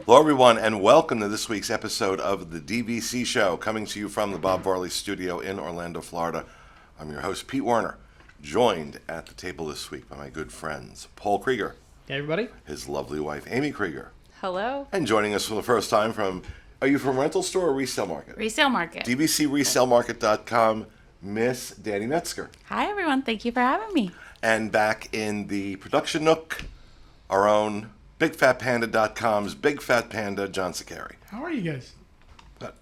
Hello, everyone, and welcome to this week's episode of the DVC Show, coming to you from the Bob Varley Studio in Orlando, Florida. I'm your host, Pete Werner, joined at the table this week by my good friends, Paul Krieger. Hey, everybody. His lovely wife, Amy Krieger. Hello. And joining us for the first time from, are you from Rental Store or Resale Market? Resale Market. DVCResaleMarket.com, Miss Danny Metzger. Hi, everyone. Thank you for having me. And back in the production nook, our own BigFatPanda.com's Big Fat Panda, John Sicari. How are you guys? Good.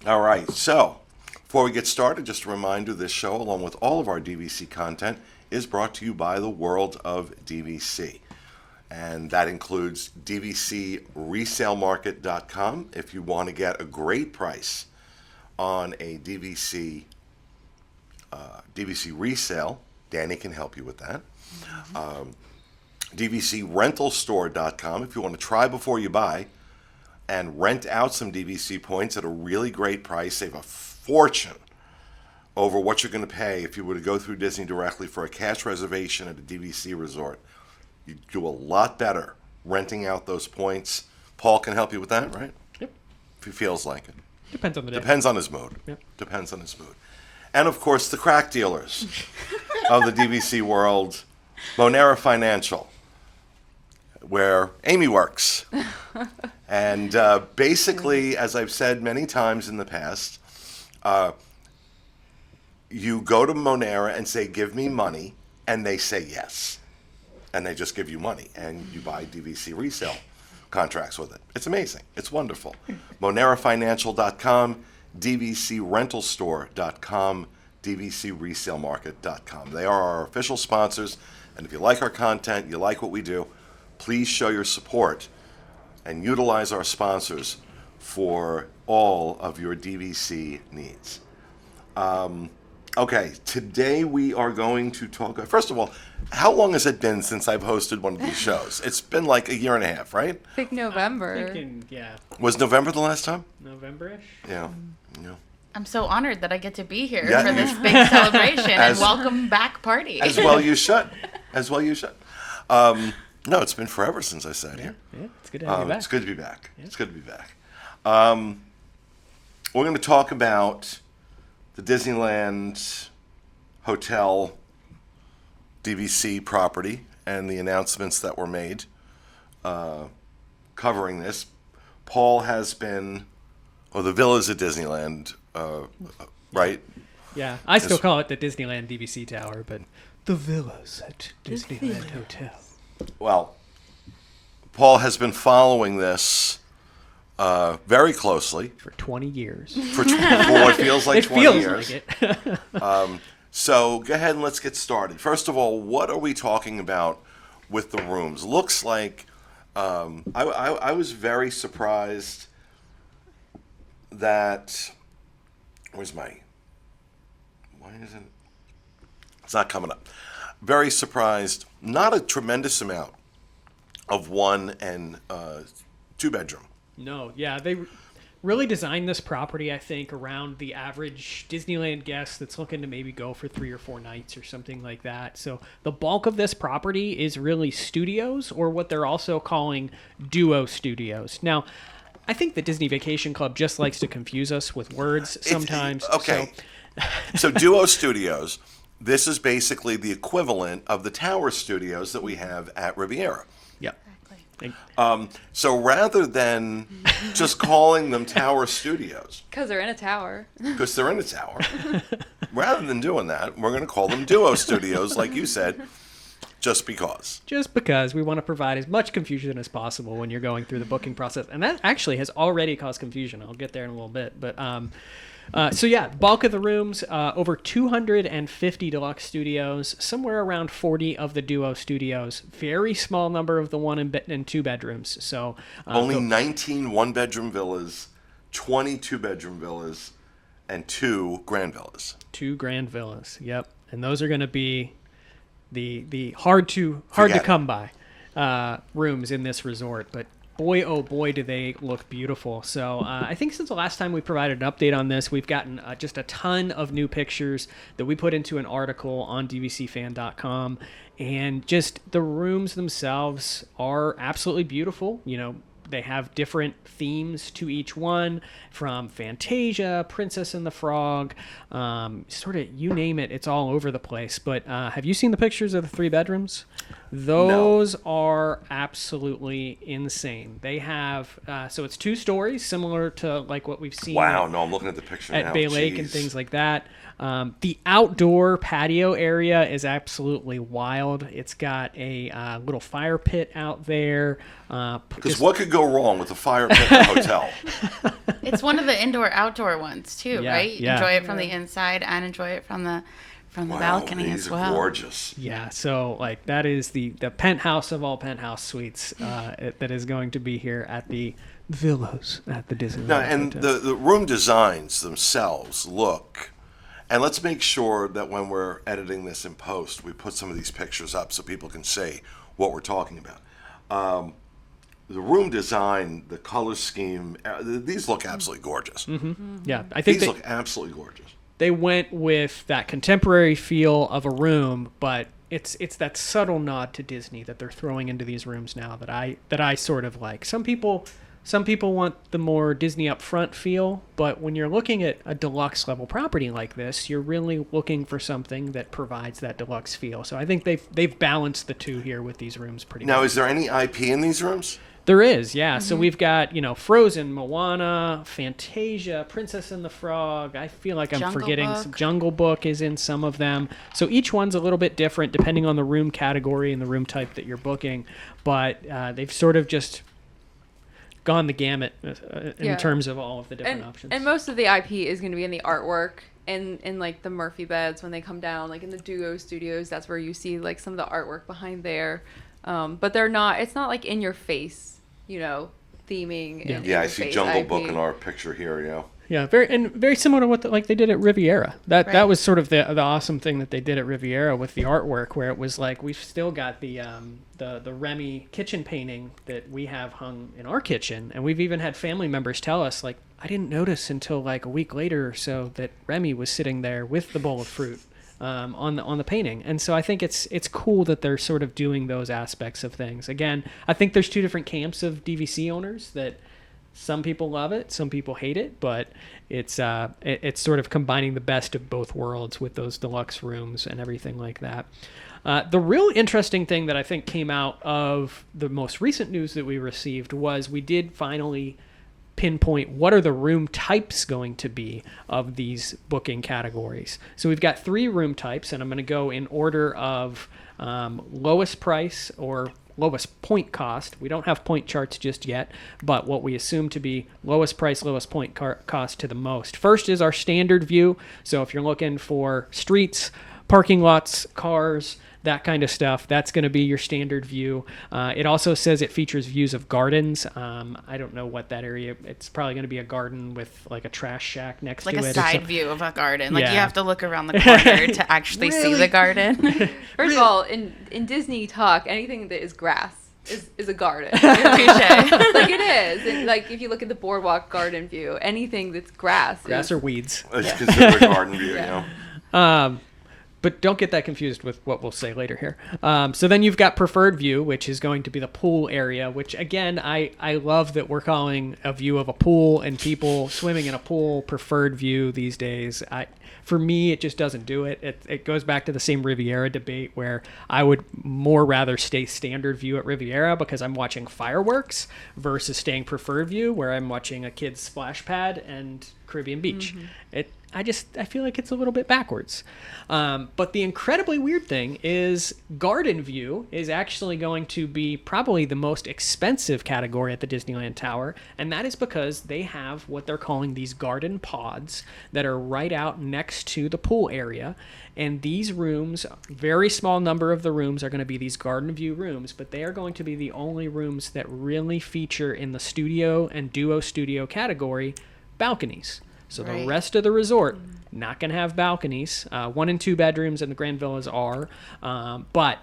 All right, so before we get started, just a reminder, this show, along with all of our DVC content, is brought to you by the world of DVC. And that includes DVCResaleMarket.com. If you want to get a great price on a DVC resale, Danny can help you with that. DVCRentalStore.com. If you want to try before you buy and rent out some DVC points at a really great price, save a fortune over what you're going to pay if you were to go through Disney directly for a cash reservation at a DVC resort. You do a lot better renting out those points. Paul can help you with that, right? Yep. If he feels like it. Depends on the day. Depends on his mood. Yep. Depends on his mood. And, of course, the crack dealers of the DVC world, Monera Financial, where Amy works. And basically, as I've said many times in the past, you go to Monera and say, give me money, and they say yes. And they just give you money, and you buy DVC resale contracts with it. It's amazing. It's wonderful. MoneraFinancial.com, DVCRentalStore.com, DVCResaleMarket.com. They are our official sponsors, and if you like our content, you like what we do, please show your support and utilize our sponsors for all of your DVC needs. Okay, today we are going to talk. First of all, how long has it been since I've hosted one of these shows? It's been like a year and a half, right? I think November. Yeah, Was November the last time? November-ish. Yeah. Yeah. I'm so honored that I get to be here Yeah. for this big celebration As- and welcome back party. As well you should. As well you should. No, it's been forever since I sat here. Yeah, it's good to have you back. It's good to be back. Yeah. It's good to be back. We're going to talk about the Disneyland Hotel DVC property and the announcements that were made covering this. Paul has been, the Villas at Disneyland, right? Yeah, I still call it the Disneyland DVC Tower, but the villas at Disneyland Hotel. Well, Paul has been following this very closely For 20 years. for what feels like It 20 feels years. like it. So go ahead and let's get started. First of all, what are we talking about with the rooms? Looks like I was very surprised that why isn't it's not coming up? Very surprised. Not a tremendous amount of 1 and 2 bedroom. No, yeah, they really designed this property, I think, around the average Disneyland guest that's looking to maybe go for 3 or 4 nights or something like that. So the bulk of this property is really studios, or what they're also calling duo studios. Now, I think the Disney Vacation Club just likes to confuse us with words sometimes. Okay. So Duo Studios, this is basically the equivalent of the Tower Studios that we have at Riviera. Yep. Exactly. So rather than just calling them Tower Studios, Because they're in a tower. because they're in a tower, rather than doing that, we're going to call them Duo Studios, like you said, just because. Just because we want to provide as much confusion as possible when you're going through the booking process. And that actually has already caused confusion. I'll get there in a little bit. But so yeah, bulk of the rooms, over 250 deluxe studios, somewhere around 40 of the duo studios. Very small number of the 1 and 2 bedrooms. So Only 19 one-bedroom villas, 20 two-bedroom villas, and 2 grand villas. 2 grand villas. Yep. And those are going to be the hard to come by rooms in this resort. But boy, oh boy, do they look beautiful. So I think since the last time we provided an update on this, we've gotten just a ton of new pictures that we put into an article on dvcfan.com. And just the rooms themselves are absolutely beautiful. You know, they have different themes to each one, from Fantasia, Princess and the Frog, sort of you name it, it's all over the place. But have you seen the pictures of the 3 bedrooms? Those are absolutely insane. They have, so it's 2 stories, similar to like what we've seen Wow, no, I'm looking at the picture at now. Bay Lake Jeez. and things like that. The outdoor patio area is absolutely wild. It's got a little fire pit out there. Because what could go wrong with a fire pit in a hotel? It's one of the indoor-outdoor ones too, Yeah, right? yeah. Enjoy it from the inside and enjoy it from the Wow, balcony these as are well. gorgeous. Yeah, so like that is the penthouse of all penthouse suites that is going to be here at the villas at the Disneyland. Now, and Hotel. the room designs themselves look, and let's make sure that when we're editing this in post, we put some of these pictures up so people can see what we're talking about. The room design, the color scheme, these look absolutely gorgeous. Yeah, I think These look absolutely gorgeous. they went with that contemporary feel of a room, but it's that subtle nod to Disney that they're throwing into these rooms now that I sort of like. Some people want the more Disney upfront feel, but when you're looking at a deluxe level property like this, you're really looking for something that provides that deluxe feel. So I think they've balanced the two here with these rooms pretty Now, well. is there any IP in these rooms? There is, yeah. So we've got, Frozen, Moana, Fantasia, Princess and the Frog. I feel like I'm Jungle forgetting Book. some. Jungle Book is in some of them. So each one's a little bit different depending on the room category and the room type that you're booking. But they've sort of just gone the gamut in terms of all of the different options. And most of the IP is going to be in the artwork and in like the Murphy beds when they come down, like in the Duo Studios. That's where you see like some of the artwork behind there. But it's not like in your face, theming. Yeah. and Yeah, I in-your-face see Jungle IP. Book in our picture here, yeah. Yeah, very similar to what they did at Riviera. That Right. was sort of the awesome thing that they did at Riviera with the artwork, where it was like we've still got the Remy kitchen painting that we have hung in our kitchen, and we've even had family members tell us like, I didn't notice until like a week later or so that Remy was sitting there with the bowl of fruit on the painting. And so I think it's cool that they're sort of doing those aspects of things. Again, I think there's 2 different camps of DVC owners that. Some people love it, some people hate it, but it's sort of combining the best of both worlds with those deluxe rooms and everything like that. The real interesting thing that I think came out of the most recent news that we received was we did finally pinpoint what are the room types going to be of these booking categories. So we've got 3 room types, and I'm going to go in order of lowest price or lowest point cost. We don't have point charts just yet, but what we assume to be lowest price, lowest point cost to the most. First is our standard view. So if you're looking for streets, parking lots, cars, that kind of stuff, that's going to be your standard view. It also says it features views of gardens. I don't know what that area, it's probably going to be a garden with like a trash shack next Like to a it. or side something. view of a garden. Like Yeah. you have to look around the corner to actually see the garden. First of all, in Disney talk, anything that is grass is a garden. Touche. Like it is. And like if you look at the boardwalk garden view, anything that's grass Grass is, or weeds. It's considered a garden view, Yeah. you know. But don't get that confused with what we'll say later here. So then you've got preferred view, which is going to be the pool area, which again, I love that we're calling a view of a pool and people swimming in a pool preferred view these days. For me, it just doesn't do it. It goes back to the same Riviera debate where I would more rather stay standard view at Riviera because I'm watching fireworks versus staying preferred view where I'm watching a kid's splash pad and Caribbean Beach. I feel like it's a little bit backwards. But the incredibly weird thing is Garden View is actually going to be probably the most expensive category at the Disneyland Tower. And that is because they have what they're calling these garden pods that are right out next to the pool area. And these rooms, very small number of the rooms are going to be these Garden View rooms, but they are going to be the only rooms that really feature in the studio and duo studio category balconies. So the Right. rest of the resort, not going to have balconies. 1 and 2 bedrooms and the Grand Villas are. But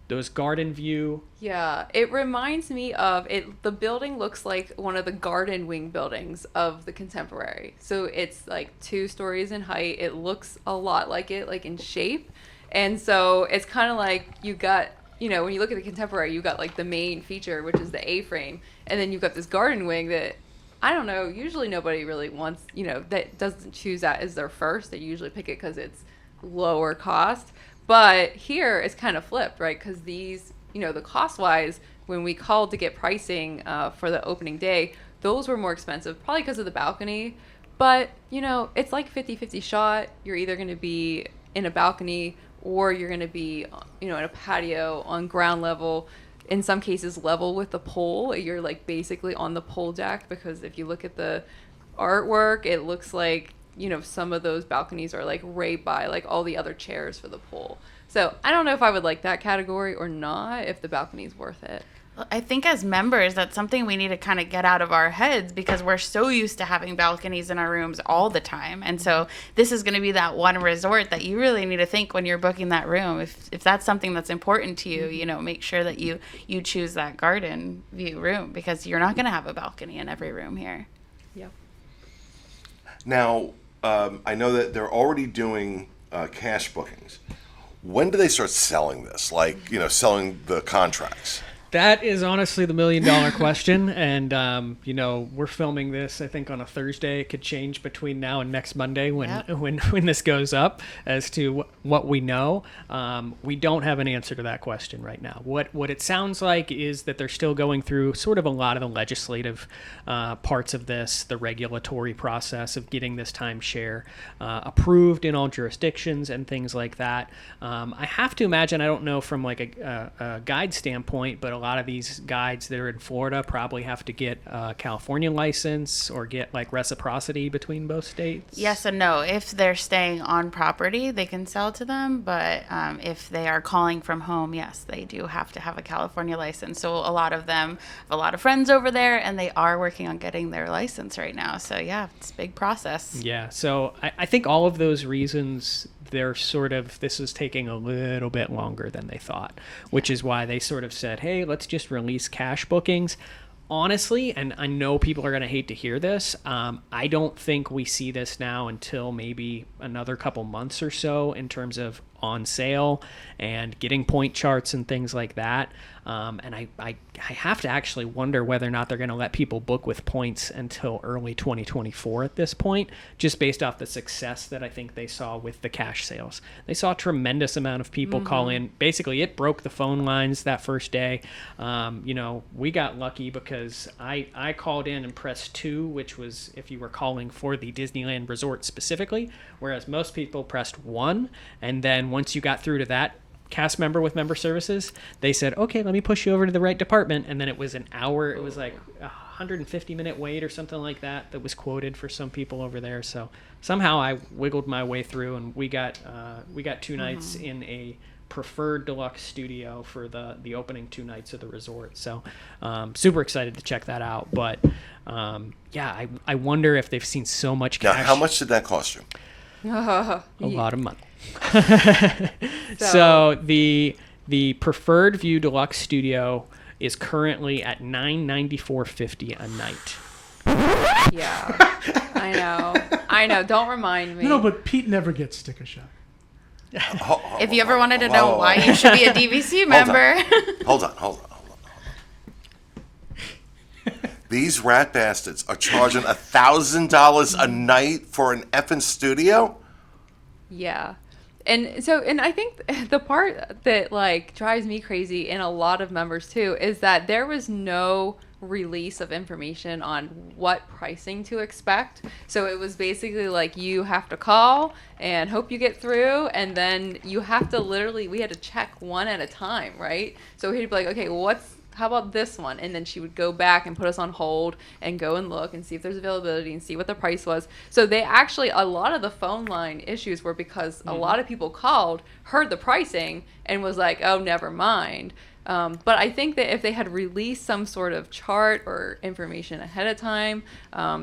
those garden view. Yeah, it reminds me of it. The building looks like one of the garden wing buildings of the Contemporary. So it's like 2 stories in height. It looks a lot like it, like in shape. And so it's kind of like you got, you know, when you look at the Contemporary, you got like the main feature, which is the A-frame. And then you've got this garden wing that, I don't know, usually nobody really wants, you know, that doesn't choose that as their first. They usually pick it because it's lower cost. But here it's kind of flipped, right? Because these, you know, the cost-wise, when we called to get pricing for the opening day, those were more expensive, probably because of the balcony. But, you know, it's like 50-50 shot. You're either going to be in a balcony or you're going to be, you know, in a patio on ground level. In some cases, level with the pole. You're like basically on the pole deck, because if you look at the artwork, it looks like, you know, some of those balconies are like right by like all the other chairs for the pole. So I don't know if I would like that category or not, if the balcony's worth it. I think as members, that's something we need to kind of get out of our heads, because we're so used to having balconies in our rooms all the time. And so this is going to be that one resort that you really need to think when you're booking that room. If that's something that's important to you, you know, make sure that you choose that garden view room, because you're not going to have a balcony in every room here. Yeah. Now, I know that they're already doing cash bookings. When do they start selling this? Like, you know, selling the contracts? That is honestly the $1 million question. And, you know, we're filming this, I think, on a Thursday. It could change between now and next Monday when this goes up as to what we know. We don't have an answer to that question right now. What it sounds like is that they're still going through sort of a lot of the legislative parts of this, the regulatory process of getting this timeshare approved in all jurisdictions and things like that. I have to imagine, I don't know from like a guide standpoint, but a lot of these guides that are in Florida probably have to get a California license or get like reciprocity between both states. Yes and no. If they're staying on property, they can sell to them. But if they are calling from home, yes, they do have to have a California license. So a lot of them have a lot of friends over there, and they are working on getting their license right now. So yeah, it's a big process. Yeah. So I think all of those reasons, they're sort of, this is taking a little bit longer than they thought, which is why they sort of said, hey, let's just release cash bookings. Honestly, and I know people are going to hate to hear this, I don't think we see this now until maybe another couple months or so in terms of on sale and getting point charts and things like that. And I have to actually wonder whether or not they're going to let people book with points until early 2024 at this point, just based off the success that I think they saw with the cash sales. They saw a tremendous amount of people call in. Basically, it broke the phone lines that first day. You know, we got lucky because I called in and pressed 2, which was if you were calling for the Disneyland Resort specifically, whereas most people pressed 1. And then once you got through to that cast member with member services, they said, okay, let me push you over to the right department. And then it was an hour. It was like a 150-minute wait or something like that was quoted for some people over there. So somehow I wiggled my way through, and we got 2 nights in a preferred deluxe studio for the opening 2 nights of the resort. So super excited to check that out. But yeah, I wonder if they've seen so much cash. Now, how much did that cost you? A lot of money. So the preferred view deluxe studio is currently at $994.50 a night. Yeah, I know. Don't remind me. No, but Pete never gets sticker shock. If you ever wanted to know why you should be a DVC member. Hold on. These rat bastards are charging $1,000 a night for an effing studio? Yeah. And I think the part that like drives me crazy, and a lot of members too, is that there was no release of information on what pricing to expect. So it was basically like you have to call and hope you get through, and then you have to we had to check one at a time, right? So he'd be like, okay, how about this one? And then she would go back and put us on hold and go and look and see if there's availability and see what the price was. So they actually, a lot of the phone line issues were because a lot of people called, heard the pricing, and was like, oh, never mind. But I think that if they had released some sort of chart or information ahead of time,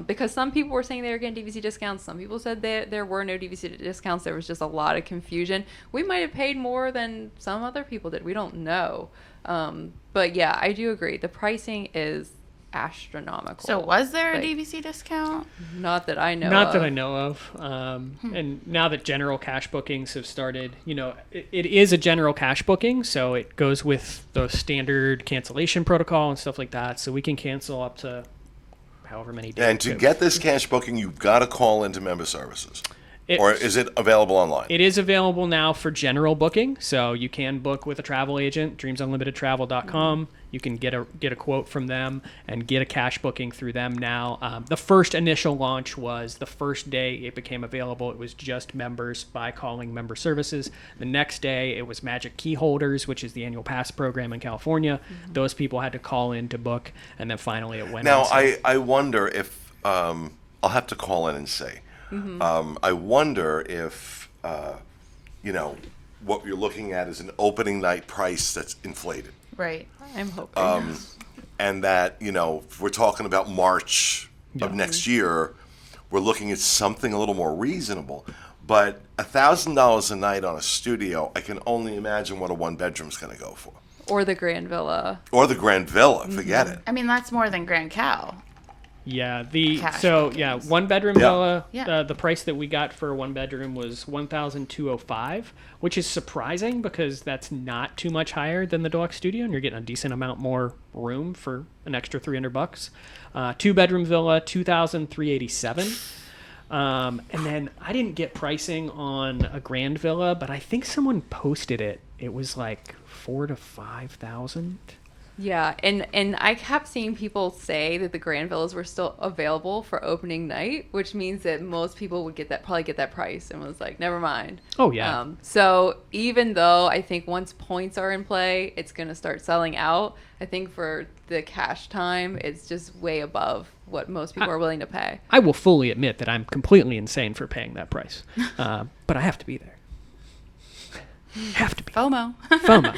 because some people were saying they were getting DVC discounts, some people said that there were no DVC discounts, there was just a lot of confusion. We might have paid more than some other people did. We don't know. But yeah, I do agree. The pricing is astronomical. So was there a Like, DVC discount? Not that I know Not of. that I know of. And now that general cash bookings have started, it is a general cash booking, so it goes with the standard cancellation protocol and stuff like that. So we can cancel up to however many days. And to get this cash booking, you've got to call into member services. It- Or is it available online? It is available now for general booking, so you can book with a travel agent, dreamsunlimitedtravel.com. You can get a quote from them and get a cash booking through them now. The first initial launch was the first day it became available. It was just members by calling member services. The next day it was Magic Key Holders, which is the annual pass program in California. Those people had to call in to book, and then finally it went Now, on sale. I wonder if, I'll have to call in and say, I wonder if, what you're looking at is an opening night price that's inflated. Right. I'm hoping. And that, if we're talking about March of next year, we're looking at something a little more reasonable. But $1,000 a night on a studio, I can only imagine what a one bedroom's going to go for. Or the Grand Villa. Or the Grand Villa, forget it. I mean, that's more than Grand Cal. Yeah, Cash bookings. one bedroom Yeah. villa. Yeah. The price that we got for a one bedroom was $1,205, which is surprising because that's not too much higher than the deluxe studio, and you're getting a decent amount more room for an extra $300. Two bedroom villa, $2,387. And then I didn't get pricing on a grand villa, but I think someone posted it. It was like $4,000 to $5,000. Yeah, and I kept seeing people say that the Grand Villas were still available for opening night, which means that most people would probably get that price, and was like, never mind. Oh, yeah. So even though I think once points are in play, it's going to start selling out, I think for the cash time, it's just way above what most people are willing to pay. I will fully admit that I'm completely insane for paying that price, but I have to be there. Have to be. FOMO. FOMO.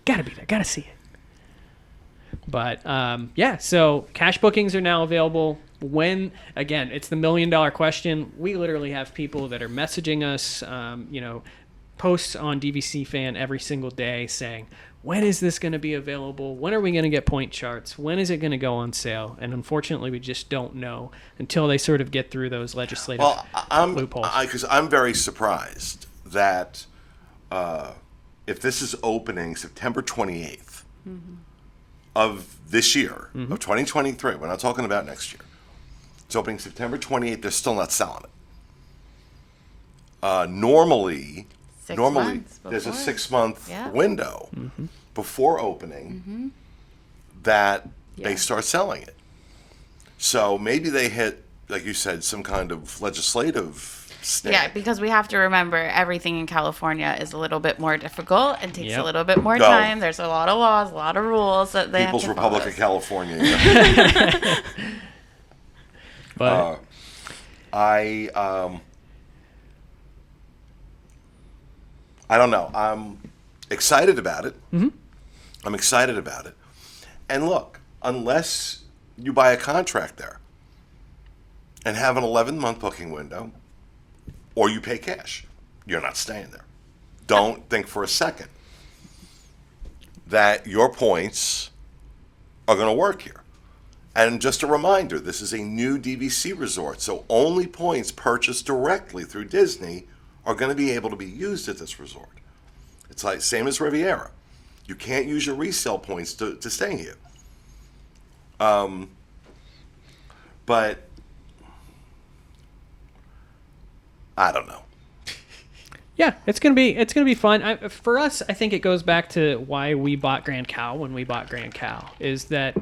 Gotta be there. Gotta see it. But so cash bookings are now available. When, again, it's the $1 million question. We literally have people that are messaging us, posts on DVC Fan every single day saying, when is this going to be available? When are we going to get point charts? When is it going to go on sale? And unfortunately, we just don't know until they sort of get through those legislative loopholes. Because I'm very surprised that if this is opening September 28th of this year, of 2023, we're not talking about next year. It's opening September 28th. They're still not selling it. Normally, months there's a before. 6-month Yeah. window before opening that they start selling it. So maybe they hit, like you said, some kind of legislative snag. Yeah, because we have to remember everything in California is a little bit more difficult and takes Yep. a little bit more No. time. There's a lot of laws, a lot of rules that they People's have to Republic follow. of California. Yeah. But I don't know. I'm excited about it. I'm excited about it. And look, unless you buy a contract there and have an 11-month booking window, or you pay cash, you're not staying there. Don't think for a second that your points are going to work here. And just a reminder, this is a new DVC resort, so only points purchased directly through Disney are going to be able to be used at this resort. It's like same as Riviera. You can't use your resale points to stay here. But I don't know. yeah, it's gonna be fun. For us, I think it goes back to why we bought Grand Cal when we bought Grand Cal. Is that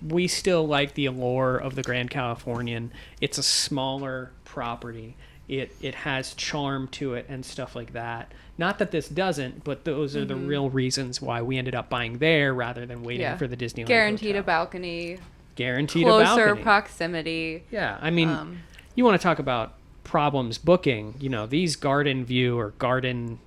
we still like the allure of the Grand Californian. It's a smaller property. It has charm to it and stuff like that. Not that this doesn't, but those are the real reasons why we ended up buying there rather than waiting for the Disneyland Guaranteed hotel. a balcony. Guaranteed a Closer balcony. proximity. Yeah, I mean, you want to talk about problems booking, these garden view or garden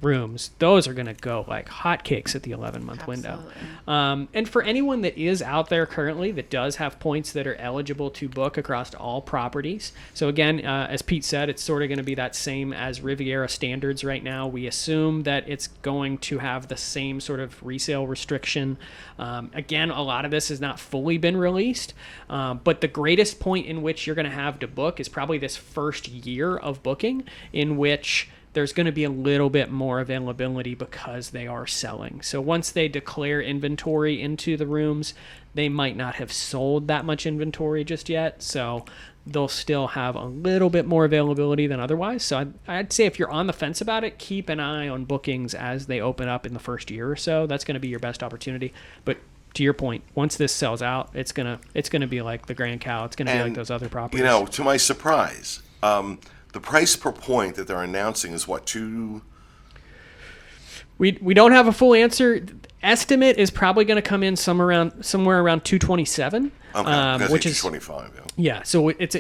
rooms, those are going to go like hotcakes at the 11-month window. And for anyone that is out there currently that does have points that are eligible to book across all properties. So again, as Pete said, it's sort of going to be that same as Riviera standards right now. We assume that it's going to have the same sort of resale restriction. Again, a lot of this has not fully been released, but the greatest point in which you're going to have to book is probably this first year of booking, in which there's going to be a little bit more availability because they are selling. So once they declare inventory into the rooms, they might not have sold that much inventory just yet. So they'll still have a little bit more availability than otherwise. So I'd say if you're on the fence about it, keep an eye on bookings as they open up in the first year or so. That's going to be your best opportunity. But to your point, once this sells out, it's gonna be like the Grand Cal. It's gonna be like those other properties. You know, to my surprise, the price per point that they're announcing is what, two? We don't have a full answer. Estimate is probably going to come in somewhere around 227, which is 225. Yeah, so it's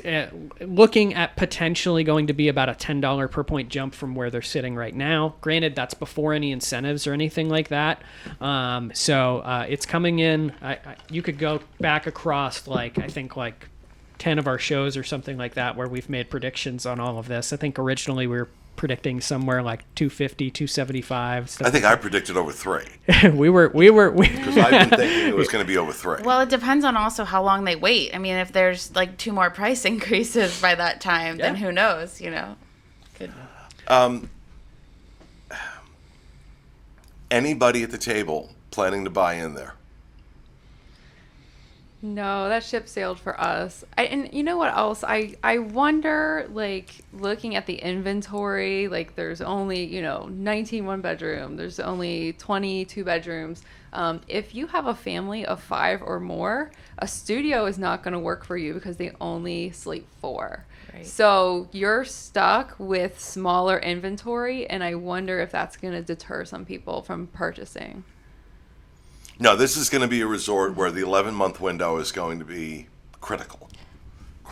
looking at potentially going to be about a $10 per point jump from where they're sitting right now. Granted, that's before any incentives or anything like that. So it's coming in. You could go back across I think 10 of our shows or something like that where we've made predictions on all of this. I think originally we were predicting somewhere like 250, 275. I think I predicted over 3. we were because I've been thinking it was going to be over 3. Well, it depends on also how long they wait. I mean, if there's 2 more price increases by that time, then who knows, Could. Anybody at the table planning to buy in there? No, that ship sailed for us. And you know what else? I wonder, looking at the inventory, there's only, 19 one-bedroom. There's only 22 bedrooms. If you have a family of 5 or more, a studio is not going to work for you because they only sleep 4. Right. So you're stuck with smaller inventory, and I wonder if that's going to deter some people from purchasing. No, this is going to be a resort where the 11-month window is going to be critical.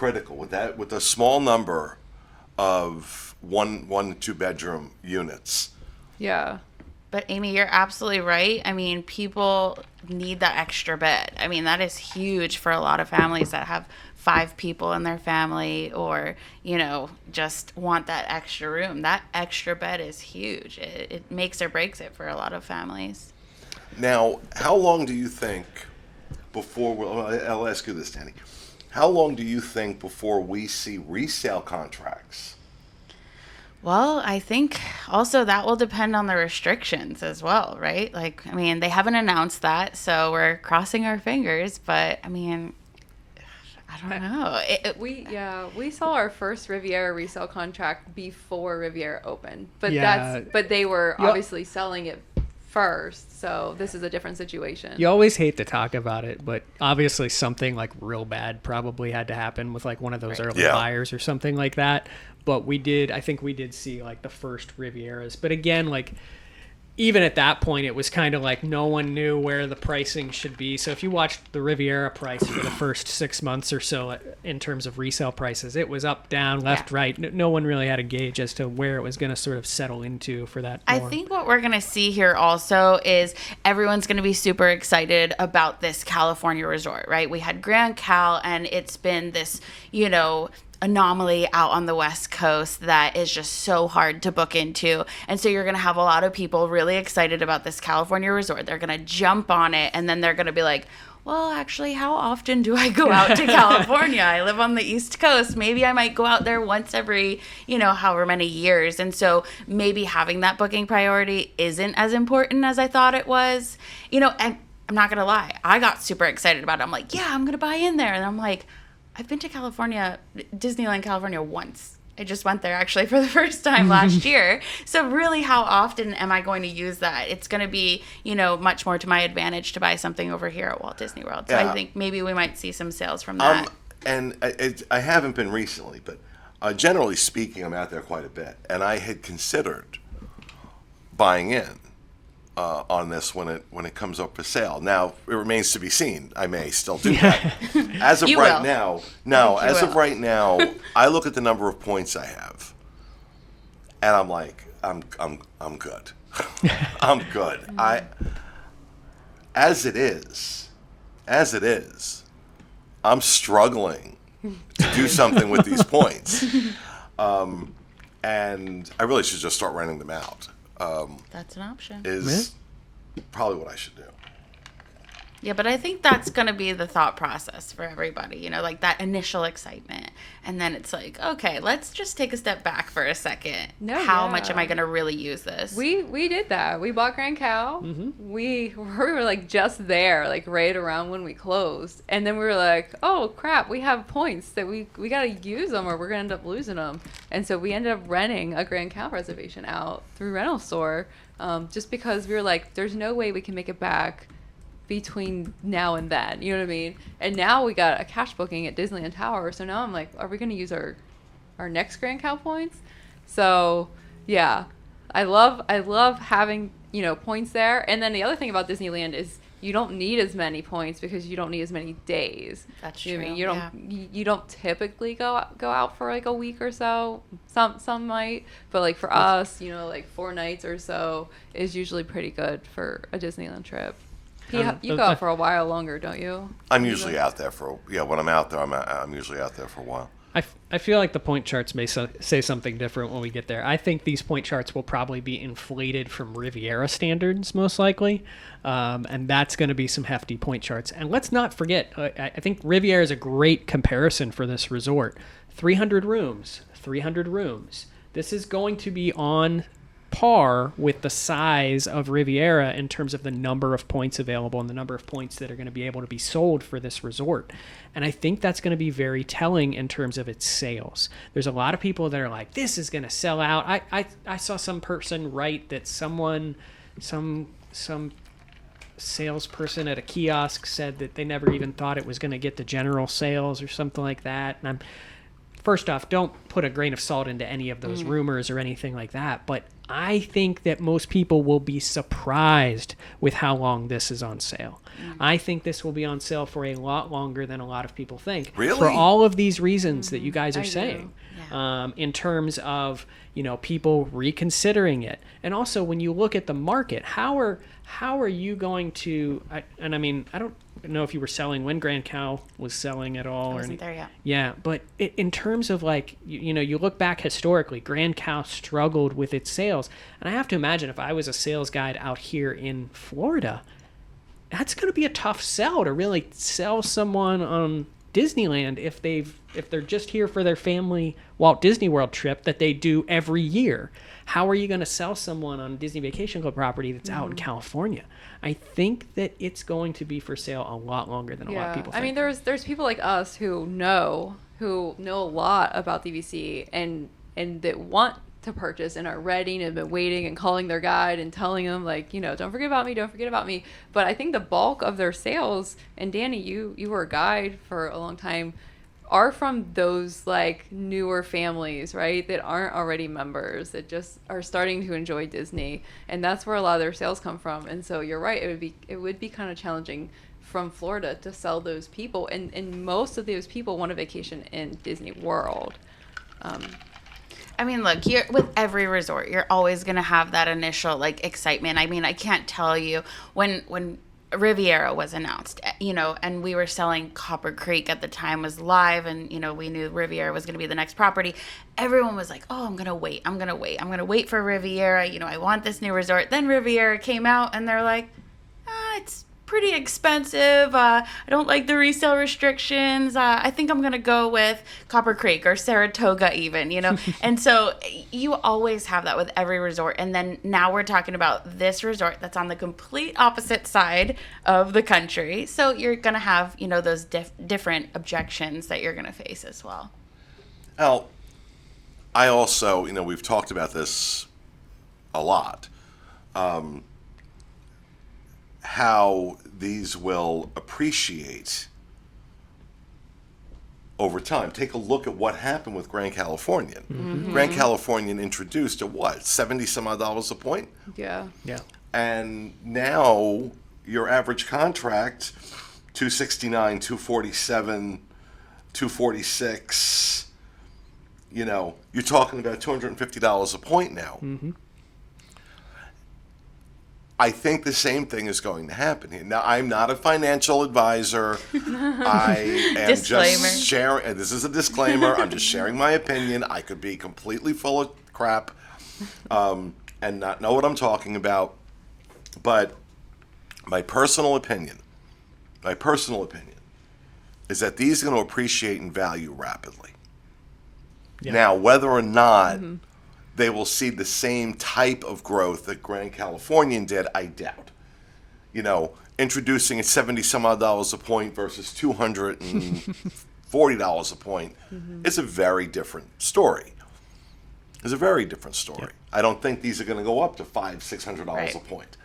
With a small number of one to 2 bedroom units. Yeah. But Amy, you're absolutely right. I mean, people need that extra bed. I mean, that is huge for a lot of families that have 5 people in their family, or, just want that extra room. That extra bed is huge. It makes or breaks it for a lot of families. Now, how long do you think I'll ask you this, Danny. How long do you think before we see resale contracts? Well, I think also that will depend on the restrictions as well, right? They haven't announced that, so we're crossing our fingers, but I don't know. We saw our first Riviera resale contract before Riviera opened, but they were obviously selling it first, so this is a different situation. You always hate to talk about it, but obviously something real bad probably had to happen with one of those early buyers or something like that. But I think we did see the first Rivieras. But again, even at that point, it was kind of no one knew where the pricing should be. So if you watched the Riviera price for the first 6 months or so in terms of resale prices, it was up, down, left, right. No one really had a gauge as to where it was going to sort of settle into for that. I think what we're going to see here also is everyone's going to be super excited about this California resort, right? We had Grand Cal, and it's been this, anomaly out on the West Coast that is just so hard to book into. And so you're going to have a lot of people really excited about this California resort. They're going to jump on it, and then they're going to be like, well, actually, how often do I go out to California? I live on the East Coast. Maybe I might go out there once every, however many years. And so maybe having that booking priority isn't as important as I thought it was. And I'm not going to lie. I got super excited about it. I'm like, yeah, I'm going to buy in there. And I'm like, I've been to Disneyland California once. I just went there actually for the first time last year. So really, how often am I going to use that? It's going to be, much more to my advantage to buy something over here at Walt Disney World. So I think maybe we might see some sales from that. And I haven't been recently, but generally speaking, I'm out there quite a bit. And I had considered buying in on this when it comes up for sale. Now, it remains to be seen. I may still do that. As of right now, I look at the number of points I have, And I'm like, I'm good. I'm good. As it is, I'm struggling to do something with these points. And I really should just start renting them out. That's an option. Is probably what I should do. Yeah, but I think that's going to be the thought process for everybody, you know, like that initial excitement. And then it's like, okay, let's just take a step back for a second. How much am I going to really use this? We did that. We bought Grand Cal. Mm-hmm. We were like just there, like right around when we closed. And then we were like, oh crap, we have points that we got to use them or we're going to end up losing them. And so we ended up renting a Grand Cal reservation out through Rental Store just because we were like, there's no way we can make it back between now and then, you know what I mean? And now we got a cash booking at Disneyland Tower, so now I'm like, are we going to use our next Grand Cal points? So yeah, I love having, you know, points there. And then the other thing about Disneyland is you don't need as many points because you don't need as many days. That's You know true. what I mean? You don't typically go out for like a week or so. Some might, but like for us, you know, like 4 nights or so is usually pretty good for a Disneyland trip. You go out for a while longer, don't you? I'm usually out there when I'm out there, I'm usually out there for a while. I feel like the point charts may say something different when we get there. I think these point charts will probably be inflated from Riviera standards, most likely. And that's going to be some hefty point charts. And let's not forget, I think Riviera is a great comparison for this resort. 300 rooms. This is going to be on par with the size of Riviera in terms of the number of points available and the number of points that are going to be able to be sold for this resort. And I think that's going to be very telling in terms of its sales. There's a lot of people that are like, this is going to sell out. I saw some person write that some salesperson at a kiosk said that they never even thought it was going to get to general sales or something like that. And first off, don't put a grain of salt into any of those rumors or anything like that. But I think that most people will be surprised with how long this is on sale. I think this will be on sale for a lot longer than a lot of people think. Really? For all of these reasons that you guys are I do. saying. Yeah. In terms of, you know, people reconsidering it. And also when you look at the market, how are you going to, I don't know if you were selling when Grand Cal was selling at all. I or wasn't there yet. Yeah, but in terms of like, you know, you look back historically, Grand Cal struggled with its sales. And I have to imagine if I was a sales guide out here in Florida, that's going to be a tough sell to really sell someone on Disneyland if they're just here for their family Walt Disney World trip that they do every year. How are you going to sell someone on a Disney Vacation Club property that's out in California? I think that it's going to be for sale a lot longer than a lot of people think. I mean, there's people like us who know a lot about DVC and that want to purchase and are ready and have been waiting and calling their guide and telling them like, you know, don't forget about me. But I think the bulk of their sales, and Danny, you were a guide for a long time, are from those like newer families, right, that aren't already members, that just are starting to enjoy Disney, and that's where a lot of their sales come from. And so you're right, it would be kind of challenging from Florida to sell those people, and most of those people want a vacation in Disney World. I mean, look, with every resort, you're always going to have that initial like excitement. I mean, I can't tell you when Riviera was announced, you know, and we were selling Copper Creek at the time was live, and, you know, we knew Riviera was going to be the next property. Everyone was like, oh, I'm going to wait for Riviera. You know, I want this new resort. Then Riviera came out and they're like, it's pretty expensive. I don't like the resale restrictions. I think I'm going to go with Copper Creek or Saratoga even, you know. And so you always have that with every resort. And then now we're talking about this resort that's on the complete opposite side of the country. So you're going to have, you know, those different objections that you're going to face as well. Al, I also, you know, we've talked about this a lot. How these will appreciate over time. Take a look at what happened with Grand Californian. Mm-hmm. Grand Californian introduced at what, $70 some odd a point? Yeah. And now your average contract, $269, $247, $246, you know, you're talking about $250 a point now. I think the same thing is going to happen here. Now, I'm not a financial advisor. I am Disclaimer. just sharing, and this is a disclaimer, I'm just sharing my opinion. I could be completely full of crap and not know what I'm talking about. But my personal opinion is that these are going to appreciate in value rapidly. Yeah. Now, whether or not they will see the same type of growth that Grand Californian did, I doubt. You know, introducing at 70 some odd dollars a point versus $240 a point is a very different story. It's a very different story. Yep. I don't think these are going to go up to $500-$600 Right. a point.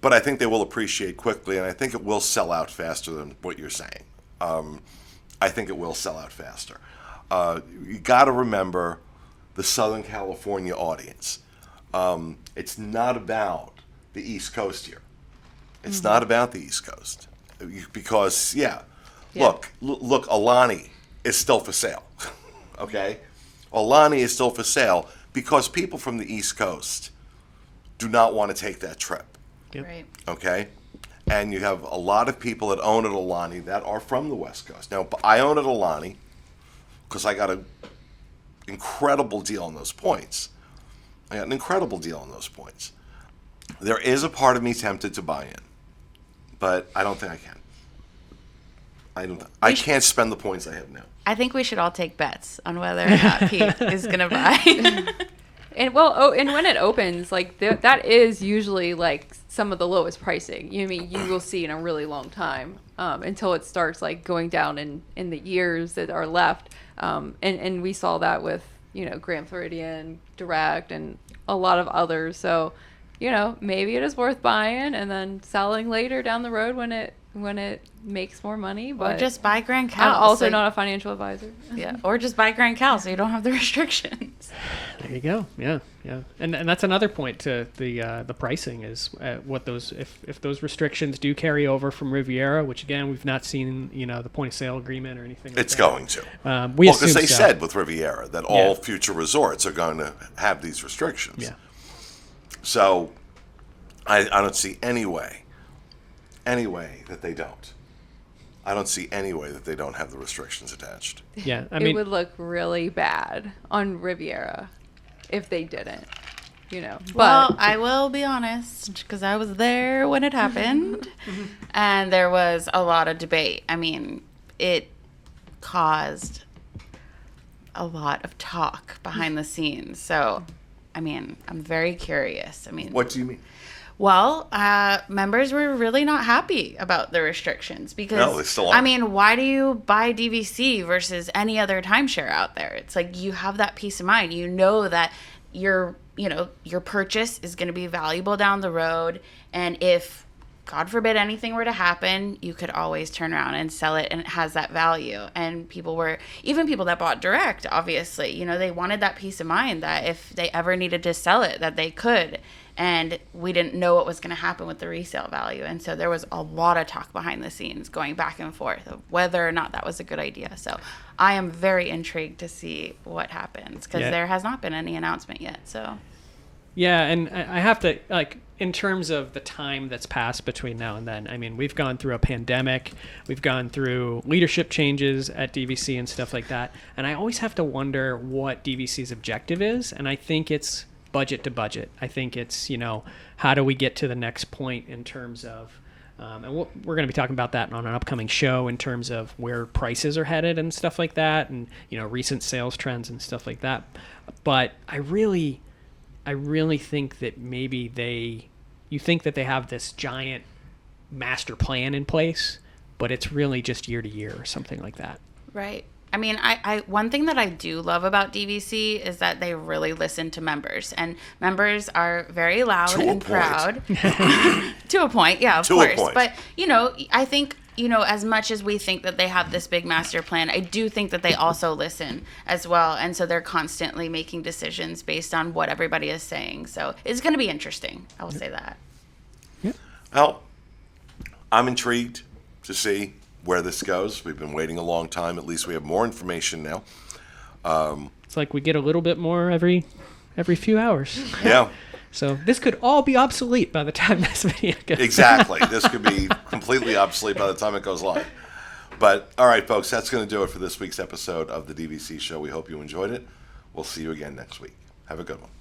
But I think they will appreciate quickly, and I think it will sell out faster than what you're saying. I think it will sell out faster. You got to remember the Southern California audience. It's not about the East Coast here. It's not about the East Coast. Because, look, Alani is still for sale. Okay? Alani is still for sale because people from the East Coast do not want to take that trip. Yep. Right. Okay? And you have a lot of people that own at Alani that are from the West Coast. Now, I own at Alani because I got an incredible deal on those points. There is a part of me tempted to buy in, but I don't think I can. I can't spend the points I have now. I think we should all take bets on whether or not Pete is going to buy. And and when it opens, like that is usually like some of the lowest pricing. You will see in a really long time until it starts like going down in the years that are left. And we saw that with Grand Floridian, Direct, and a lot of others. So maybe it is worth buying and then selling later down the road when it makes more money. But Or just buy Grand Cal. I'm also so- not a financial advisor. Yeah. Or just buy Grand Cal so you don't have the restrictions. There you go. Yeah, yeah, and that's another point to the pricing is what those if those restrictions do carry over from Riviera, which again we've not seen the point of sale agreement or anything. It's like that. going to. We Because assume they so. said with Riviera that all Yeah. future resorts are going to have these restrictions. Yeah. So I don't see any way that they don't. I don't see any way that they don't have the restrictions attached. Yeah, I It mean, would look really bad on Riviera if they didn't. But Well, I will be honest because I was there when it happened, and there was a lot of debate. I mean, it caused a lot of talk behind the scenes. So, I mean, I'm very curious. I mean, What do you mean? well, members were really not happy about the restrictions because, No, they still I aren't. mean, why do you buy DVC versus any other timeshare out there? It's like you have that peace of mind. You know that your purchase is going to be valuable down the road. And if, God forbid, anything were to happen, you could always turn around and sell it and it has that value. And people that bought direct, obviously, they wanted that peace of mind that if they ever needed to sell it, that they could. And we didn't know what was going to happen with the resale value. And so there was a lot of talk behind the scenes going back and forth of whether or not that was a good idea. So I am very intrigued to see what happens because Yeah. there has not been any announcement yet. So yeah, and I have to in terms of the time that's passed between now and then. I mean, we've gone through a pandemic, we've gone through leadership changes at DVC and stuff like that, and I always have to wonder what DVC's objective is, and I think it's budget to budget. I think it's how do we get to the next point in terms of and we're going to be talking about that on an upcoming show in terms of where prices are headed and stuff like that, and recent sales trends and stuff like that. But I really think that maybe you think that they have this giant master plan in place, but it's really just year to year or something like that. right. I mean, I one thing that I do love about DVC is that they really listen to members, and members are very loud To a and point. proud. To a point, yeah, of To a course. point. But I think as much as we think that they have this big master plan, I do think that they also listen as well, and so they're constantly making decisions based on what everybody is saying. So it's going to be interesting. I will say that. Well, I'm intrigued to see where this goes. We've been waiting a long time. At least we have more information now. It's like we get a little bit more every few hours. Yeah, So this could all be obsolete by the time this video goes. exactly. This could be completely obsolete by the time it goes live. But, all right, folks, that's going to do it for this week's episode of the DVC Show. We hope you enjoyed it. We'll see you again next week. Have a good one.